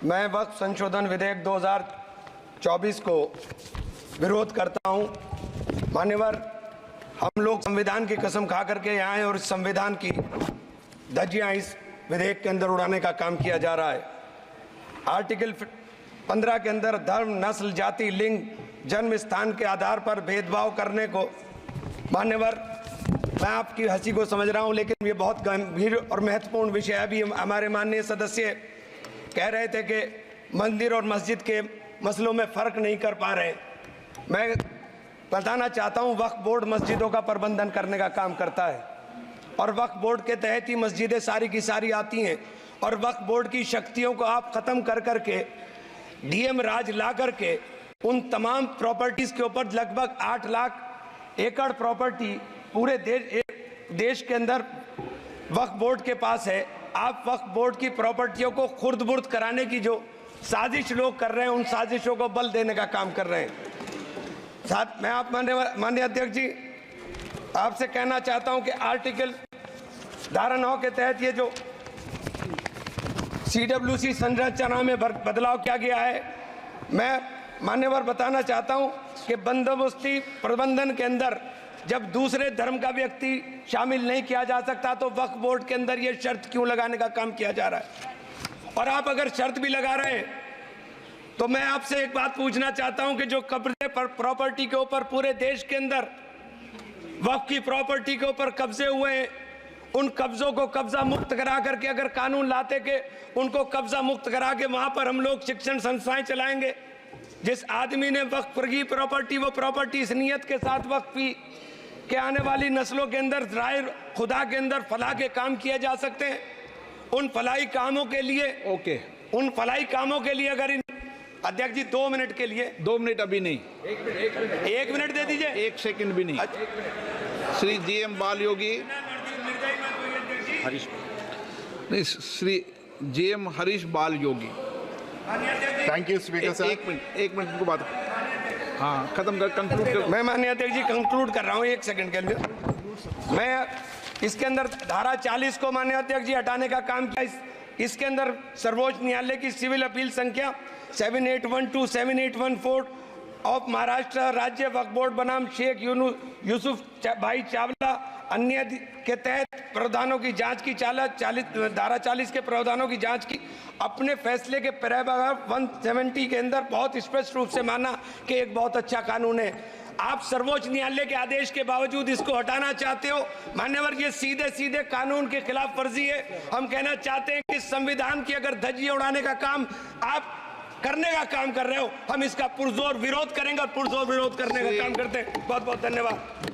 मैं वक्फ संशोधन विधेयक 2024 को विरोध करता हूं। मान्यवर, हम लोग संविधान की कसम खा करके यहाँ आए और इस संविधान की धज्जियां इस विधेयक के अंदर उड़ाने का काम किया जा रहा है। आर्टिकल 15 के अंदर धर्म, नस्ल, जाति, लिंग, जन्म स्थान के आधार पर भेदभाव करने को, मान्यवर, मैं आपकी हंसी को समझ रहा हूं, लेकिन ये बहुत गंभीर और महत्वपूर्ण विषय है। अभी हमारे माननीय सदस्य कह रहे थे कि मंदिर और मस्जिद के मसलों में फ़र्क नहीं कर पा रहे। मैं बताना चाहता हूं, वक्फ बोर्ड मस्जिदों का प्रबंधन करने का काम करता है और वक्फ बोर्ड के तहत ही मस्जिदें सारी की सारी आती हैं। और वक्फ बोर्ड की शक्तियों को आप ख़त्म कर करके डीएम राज ला करके उन तमाम प्रॉपर्टीज़ के ऊपर लगभग 8 लाख एकड़ प्रॉपर्टी पूरे देश के अंदर वक्फ बोर्ड के पास है। आप वक्फ बोर्ड की प्रॉपर्टियों को खुर्द-बुर्द कराने की जो साजिश लोग कर रहे हैं, उन साजिशों को बल देने का काम कर रहे हैं। साथ मैं आप माननीय अध्यक्ष जी आपसे कहना चाहता हूं कि आर्टिकल धारा 9 के तहत ये जो CWC संरचना में बदलाव किया गया है, मैं मान्यवर बताना चाहता हूं कि बंदोबस्ती प्रबंधन के अंदर जब दूसरे धर्म का व्यक्ति शामिल नहीं किया जा सकता तो वक्फ बोर्ड के अंदर ये शर्त क्यों लगाने का काम किया जा रहा है। और आप अगर शर्त भी लगा रहे हैं तो मैं आपसे एक बात पूछना चाहता हूं कि जो कब्जे पर प्रॉपर्टी के ऊपर पूरे देश के अंदर वक्फ की प्रॉपर्टी के ऊपर कब्जे हुए हैं, उन कब्जों को कब्जा मुक्त करा करके अगर कानून लाते कि उनको कब्जा मुक्त करा के वहां पर हम लोग शिक्षण संस्थाएं चलाएंगे। जिस आदमी ने वक्फ की प्रॉपर्टी, वो प्रॉपर्टी इस नियत के साथ वक्फ की कि आने वाली नस्लों के अंदर राय खुदा के अंदर फलाह के काम किए जा सकते हैं। उन फलाही कामों के लिए उन फलाही कामों के लिए अगर अध्यक्ष जी 2 मिनट के लिए 2 मिनट अभी नहीं, 1 मिनट दे दीजिए, 1 सेकंड भी नहीं। श्री जीएम बाल योगी हरीश नहीं, Shri GM Harish Bal Yogi. Thank you speaker sir. 1 minute को बात, हाँ खत्म कर, कंक्लूड कर। मैं माननीय अध्यक्ष जी कंक्लूड कर रहा हूँ 1 सेकंड के लिए। मैं इसके अंदर धारा 40 को माननीय अध्यक्ष जी हटाने का काम किया। इसके अंदर सर्वोच्च न्यायालय की सिविल अपील संख्या 7812 7814 ऑफ महाराष्ट्र राज्य वक्फ बोर्ड बनाम शेख यूसुफ भाई चावला अन्य के तहत प्रावधानों की जांच की धारा 40 के प्रावधानों की जांच की। अपने फैसले के पैराग्राफ 170 के अंदर बहुत स्पष्ट रूप से माना कि एक बहुत अच्छा कानून है। आप सर्वोच्च न्यायालय के आदेश के बावजूद इसको हटाना चाहते हो। मान्यवर, ये सीधे सीधे कानून के खिलाफ वर्जी है। हम कहना चाहते हैं कि संविधान की अगर धज्जियां उड़ाने का काम आप करने का काम कर रहे हो, हम इसका पुरजोर विरोध करेंगे और पुरजोर विरोध करने का काम करते हैं। बहुत बहुत धन्यवाद।